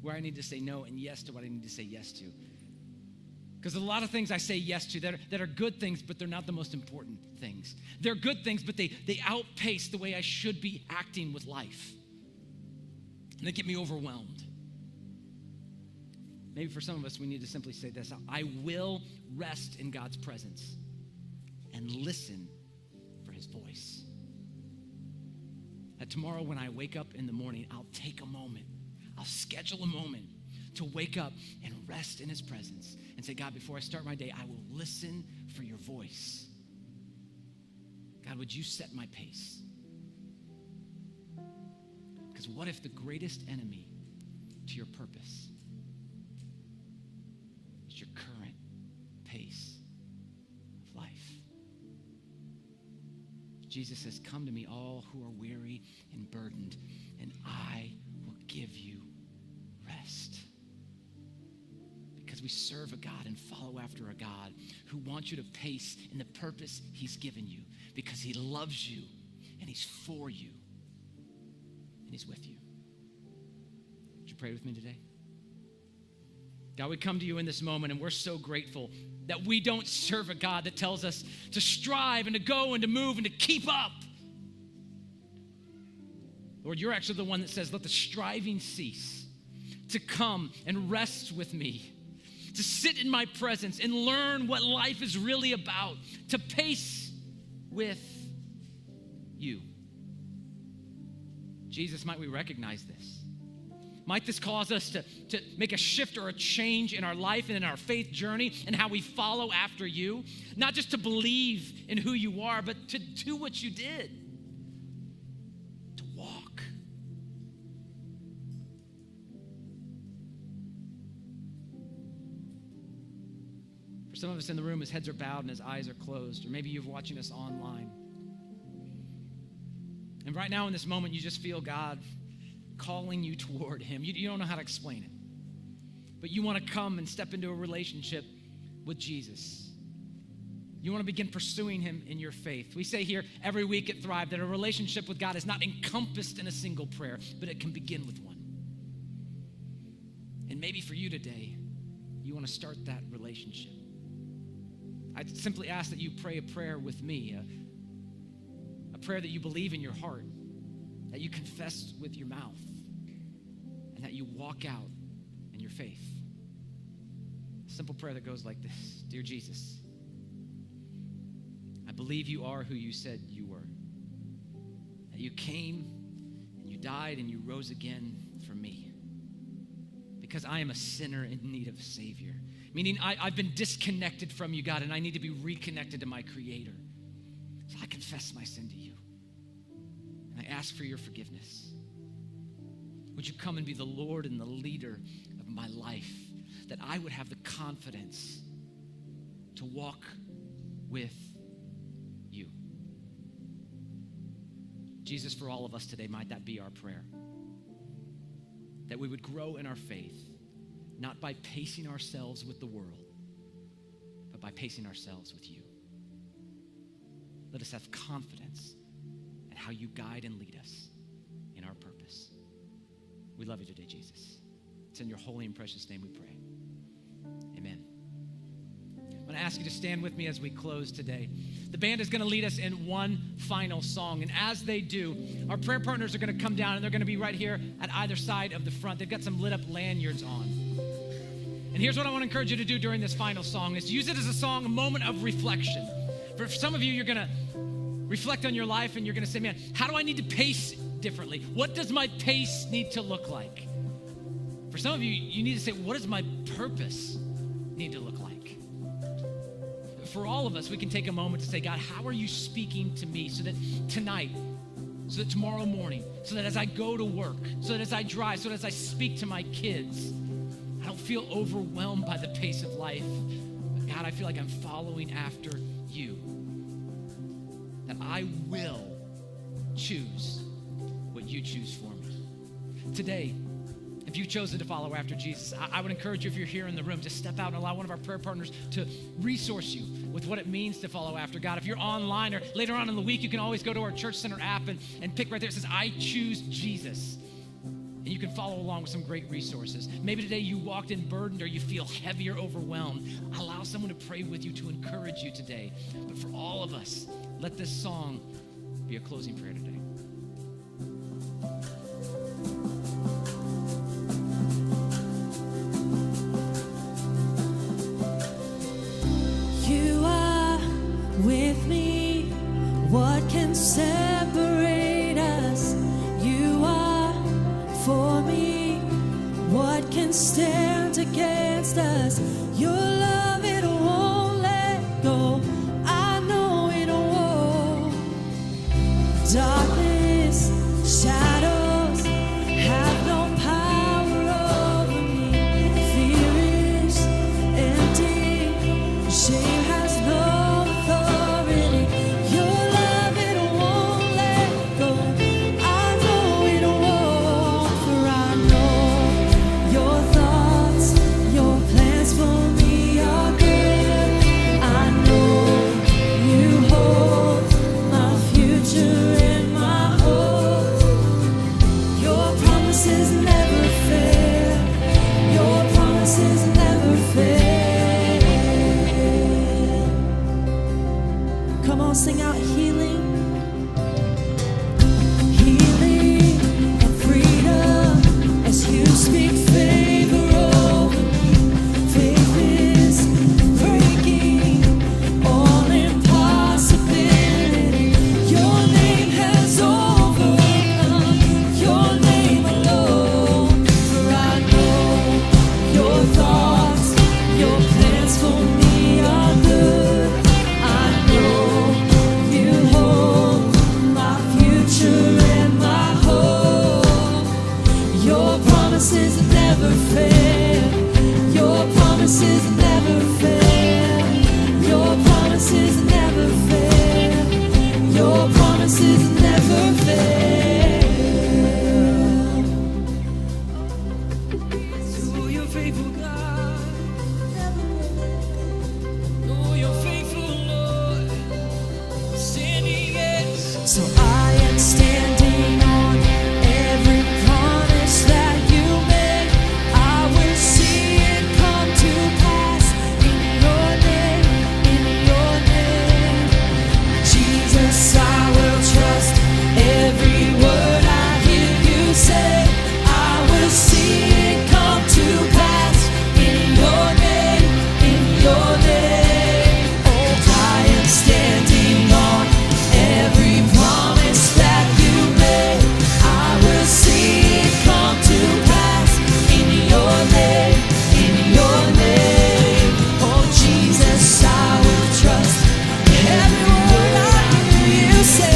where I need to say no and yes to what I need to say yes to. Because a lot of things I say yes to that are good things, but they're not the most important things. They're good things, but they outpace the way I should be acting with life. And they get me overwhelmed. Maybe for some of us, we need to simply say this. I will rest in God's presence and listen for his voice. That tomorrow when I wake up in the morning, I'll take a moment. I'll schedule a moment to wake up and rest in his presence and say, God, before I start my day, I will listen for your voice. God, would you set my pace? Because what if the greatest enemy to your purpose is your current pace of life? Jesus says, come to me, all who are weary and burdened, and I will give you rest. Because we serve a God and follow after a God who wants you to pace in the purpose he's given you, because he loves you and he's for you and he's with you. Would you pray with me today? God, we come to you in this moment and we're so grateful that we don't serve a God that tells us to strive and to go and to move and to keep up. Lord, you're actually the one that says, let the striving cease, to come and rest with me, to sit in my presence and learn what life is really about, to pace with you. Jesus, might we recognize this? Might this cause us to make a shift or a change in our life and in our faith journey and how we follow after you? Not just to believe in who you are, but to do what you did. To walk. For some of us in the room, his heads are bowed and his eyes are closed, or maybe you're watching us online. And right now in this moment, you just feel God calling you toward him. You don't know how to explain it, but you want to come and step into a relationship with Jesus. You want to begin pursuing him in your faith. We say here every week at Thrive that a relationship with God is not encompassed in a single prayer, but it can begin with one. And maybe for you today, you want to start that relationship. I simply ask that you pray a prayer with me, a prayer that you believe in your heart, that you confess with your mouth, and that you walk out in your faith. A simple prayer that goes like this. Dear Jesus, I believe you are who you said you were. That you came and you died and you rose again for me. Because I am a sinner in need of a Savior. meaning I've been disconnected from you, God, and I need to be reconnected to my Creator. So I confess my sin to you, and I ask for your forgiveness. Would you come and be the Lord and the leader of my life, that I would have the confidence to walk with you. Jesus, for all of us today, might that be our prayer, that we would grow in our faith, not by pacing ourselves with the world, but by pacing ourselves with you. Let us have confidence in how you guide and lead us in our purpose. We love you today, Jesus. It's in your holy and precious name we pray. Amen. I'm going to ask you to stand with me as we close today. The band is going to lead us in one final song. And as they do, our prayer partners are going to come down, and they're going to be right here at either side of the front. They've got some lit up lanyards on. And here's what I want to encourage you to do during this final song is use it as a song, a moment of reflection. For some of you, you're going to reflect on your life, and you're going to say, man, how do I need to pace differently? What does my pace need to look like? For some of you, you need to say, what does my purpose need to look like? For all of us, we can take a moment to say, God, how are you speaking to me so that tonight, so that tomorrow morning, so that as I go to work, so that as I drive, so that as I speak to my kids, I don't feel overwhelmed by the pace of life. But God, I feel like I'm following after you. That I will choose what you choose for me. Today, if you've chosen to follow after Jesus, I would encourage you, if you're here in the room, to step out and allow one of our prayer partners to resource you with what it means to follow after God. If you're online or later on in the week, you can always go to our Church Center app and pick right there. It says, I choose Jesus. And you can follow along with some great resources. Maybe today you walked in burdened or you feel heavy or overwhelmed. Allow someone to pray with you to encourage you today. But for all of us, let this song be a closing prayer today. You are with me. What can separate us? You are for me. What can stand against us? Your love, it won't let go. I know it won't. Darkness, shadows have no power over me. Fear is empty. Shame has no authority. Your love, it won't let go. I know it won't, for I know your thoughts, your plans for me are good. I know you hold my future in my hope. Your promises never fail. Your promises never fail. Come on, sing out healing. Healing and freedom as you speak favor over me. Faith is breaking all impossibility. Your name has overcome, your name alone. For I know your thoughts, your plans for me are good. I know you hold my future and my hope. Your promises never fail. Your promises never fail. Your promises never fail. Your promises never fail. Oh, you're faithful, God. Oh, you're faithful, Lord. Standing yes. So I am standing on every promise that you made. I will see it come to pass in your name, in your name. Jesus, I will trust every word I hear you say. I will see it come to pass in your name, in your name. Oh, I am standing on every promise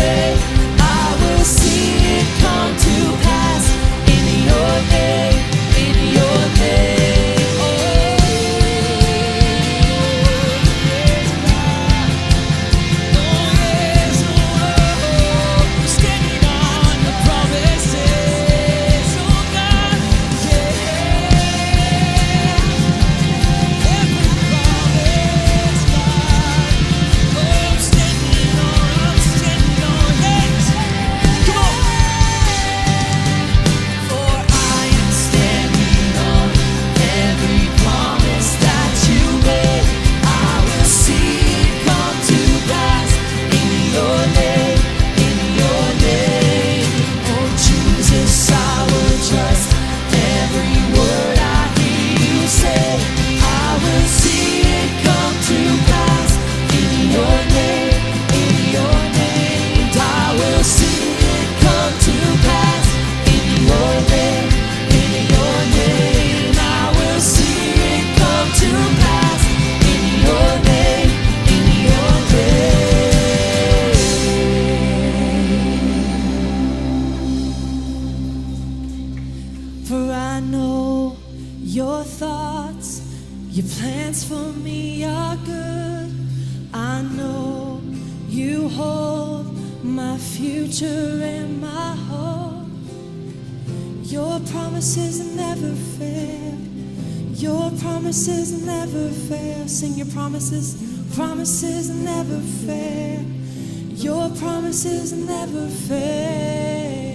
say, I will see it come to pass in your name, in your name. Oh, yes, God. Oh, yes, oh, I'm standing on the promises, oh God, yeah. Every promise, God. Oh, I'm standing on it. Come on. For I am standing on every promise that you made. I will see it come to pass in your name, in your name. Oh Jesus, I will trust every word I hear you say. I will see it come to pass in your name, in your name. And I will see it come to pass in your name, in your name. I will see it come to pass in your name, in your name. For I know your thoughts, your plans for me are good. I know you hold my future and my hope. Your promises never fail. Your promises never fail. Sing your promises. Promises never fail. Your promises never fail.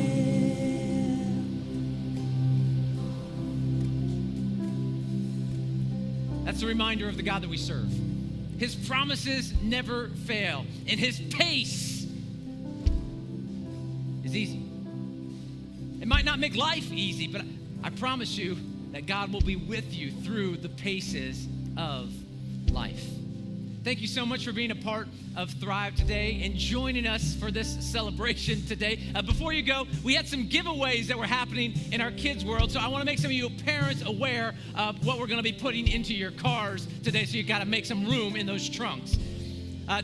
That's a reminder of the God that we serve. His promises never fail, and his pace is easy. It might not make life easy, but I promise you that God will be with you through the paces of life. Thank you so much for being a part of Thrive today and joining us for this celebration today. Before you go, we had some giveaways that were happening in our kids' world, so I want to make some of you parents aware of what we're going to be putting into your cars today, so you got to make some room in those trunks.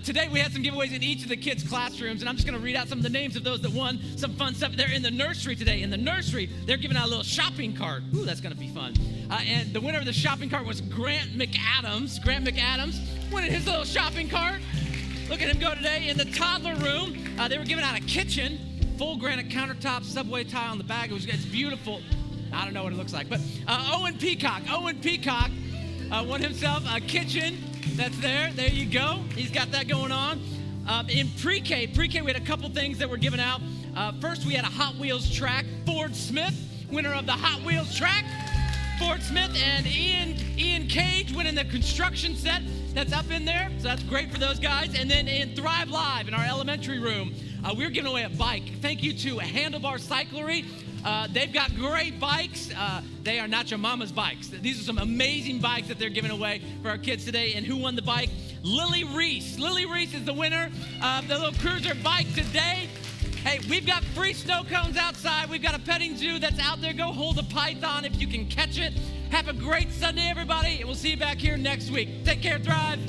Today we had some giveaways in each of the kids' classrooms, and I'm just going to read out some of the names of those that won some fun stuff. They're in the nursery today. In the nursery, they're giving out a little shopping cart. Ooh, that's going to be fun. And the winner of the shopping cart was Grant McAdams. Grant McAdams winning his little shopping cart. Look at him go today. In the toddler room, they were giving out a kitchen, full granite countertop, Subway tile on the back. It's beautiful. I don't know what it looks like, but Owen Peacock won himself a kitchen. That's there. There you go. He's got that going on. In pre-K, we had a couple things that were given out. First, we had a Hot Wheels track. Ford Smith, winner of the Hot Wheels track. Ford Smith and Ian Cage winning the construction set that's up in there. So that's great for those guys. And then in Thrive Live in our elementary room, we're giving away a bike. Thank you to Handlebar Cyclery. They've got great bikes. They are not your mama's bikes. These are some amazing bikes that they're giving away for our kids today. And who won the bike? Lily Reese. Lily Reese is the winner of the little cruiser bike today. Hey, we've got free snow cones outside. We've got a petting zoo that's out there. Go hold a python if you can catch it. Have a great Sunday, everybody. And we'll see you back here next week. Take care, Thrive.